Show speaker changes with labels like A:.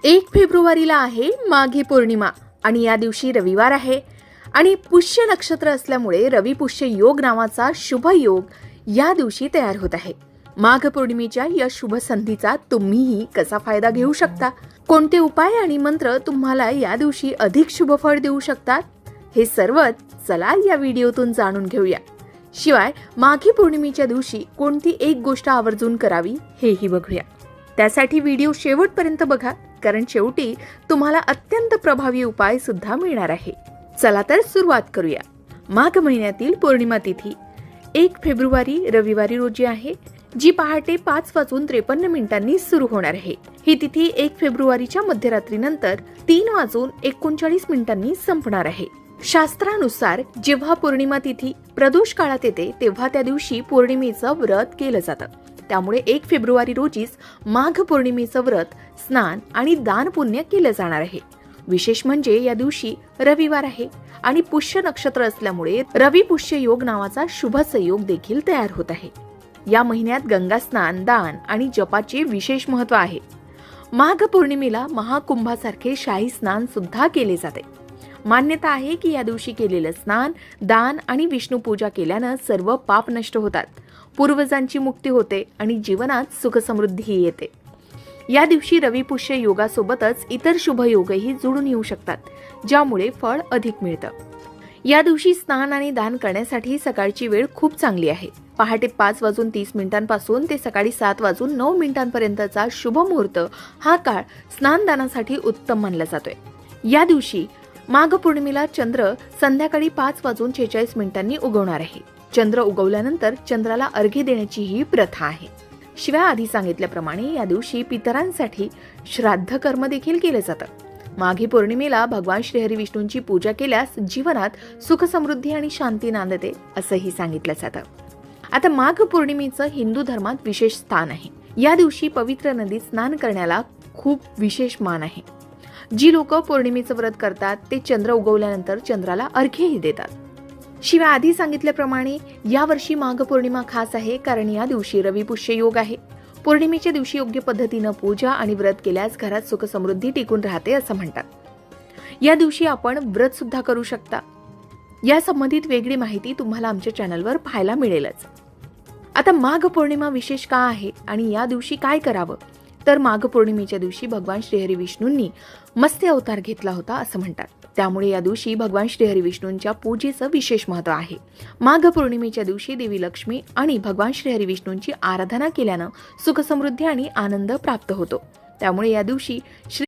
A: 1 फेब्रुवारीला आहे माघी पौर्णिमा आणि या दिवशी रविवार आहे आणि पुष्य नक्षत्र असल्यामुळे रवी पुष्य योग नावाचा शुभ योग या दिवशी तयार होत आहे. माघ पौर्णिमेच्या या शुभ संधीचा तुम्हीही कसा फायदा घेऊ शकता, कोणते उपाय आणि मंत्र तुम्हाला या दिवशी अधिक शुभ फळ देऊ शकतात, हे सर्वच चला या व्हिडिओतून जाणून घेऊया. शिवाय माघी पौर्णिमेच्या दिवशी कोणती एक गोष्ट आवर्जून करावी हेही बघूया. त्यासाठी व्हिडिओ शेवटपर्यंत बघा, कारण शेवटी तुम्हाला अत्यंत प्रभावी उपाय सुद्धा मिळणार आहे. चला तर सुरुवात करूया. माघ महिन्यातील पौर्णिमा तिथी 1 फेब्रुवारी रविवारी रोजी आहे, जी पहाटे 5:53 सुरू होणार आहे. ही तिथी 1 फेब्रुवारीच्या मध्यरात्रीनंतर 3:39 संपणार आहे. शास्त्रानुसार जेव्हा पौर्णिमा तिथी प्रदोष काळात येते तेव्हा त्या दिवशी पौर्णिमेचं व्रत केलं जातं. त्यामुळे 1 फेब्रुवारी रोजीच माघ पौर्णिमेचं व्रत, स्नान आणि दान पुण्य केलं जाणार आहे. विशेष म्हणजे या दिवशी रविवार आहे आणि पुष्य नक्षत्र असल्यामुळे रवी पुष्य योग नावाचा शुभ संयोग देखील तयार होत आहे. या महिन्यात गंगा स्नान, दान आणि जपाचे विशेष महत्व आहे. माघ पौर्णिमेला महाकुंभासारखे शाही स्नान सुद्धा केले जाते. मान्यता आहे की या दिवशी केलेलं स्नान, दान आणि विष्णू पूजा केल्यानं सर्व पाप नष्ट होतात, पूर्वजांची मुक्ती होते आणि जीवनात सुख समृद्धीही येते. या दिवशी रवी पुष्य योगासोबतच इतर शुभ योगही जुळून येऊ शकतात, ज्यामुळे फळ अधिक मिळतं. या दिवशी स्नान आणि दान करण्यासाठी सकाळची वेळ खूप चांगली आहे. पहाटे 5:30 पासून ते सकाळी 7:09 शुभ मुहूर्त हा काळ स्नानदानासाठी उत्तम मानला जातोय. या दिवशी माघ पौर्णिमेला चंद्र संध्याकाळी 5:46 उगवणार आहे. चंद्र उगवल्यानंतर चंद्राला अर्घ्य देण्याची ही प्रथा आहे. शिवाय आधी सांगितल्याप्रमाणे या दिवशी पितरांसाठी श्राद्ध कर्म देखील केलं जातं. माघी पौर्णिमेला भगवान श्रीहरी विष्णूंची पूजा केल्यास जीवनात सुख समृद्धी आणि शांती नांदते असंही सांगितलं जातं. आता माघ पौर्णिमेचं हिंदू धर्मात विशेष स्थान आहे. या दिवशी पवित्र नदीत स्नान करण्याला खूप विशेष मान आहे. जी लोक पौर्णिमेचं व्रत करतात ते चंद्र उगवल्यानंतर चंद्राला अर्घ्यही देतात. शिवाय आधी सांगितल्याप्रमाणे यावर्षी माघ पौर्णिमा खास आहे, कारण या दिवशी रवी पुष्य योग आहे. पौर्णिमेच्या दिवशी योग्य पद्धतीनं पूजा आणि व्रत केल्यास घरात सुख समृद्धी टिकून राहते असं म्हणतात. या दिवशी आपण व्रत सुद्धा करू शकता. या संबंधित वेगळी माहिती तुम्हाला आमच्या चॅनलवर पाहायला मिळेलच. आता माघ पौर्णिमा विशेष का आहे आणि या दिवशी काय करावं, तर माघ पौर्णिमेच्या दिवशी भगवान श्रीहरी विष्णूंनी मत्स्य अवतार घेतला होता असं म्हणतात. त्यामुळे या दिवशी भगवान श्रीहरी विष्णूंच्या पूजेचं विशेष महत्व आहे. माघ पौर्णिमेच्या दिवशी देवी लक्ष्मी आणि भगवान श्रीहरी विष्णूंची आराधना केल्यानं सुख समृद्धी आणि आनंद प्राप्त होतो. त्यामुळे या दिवशी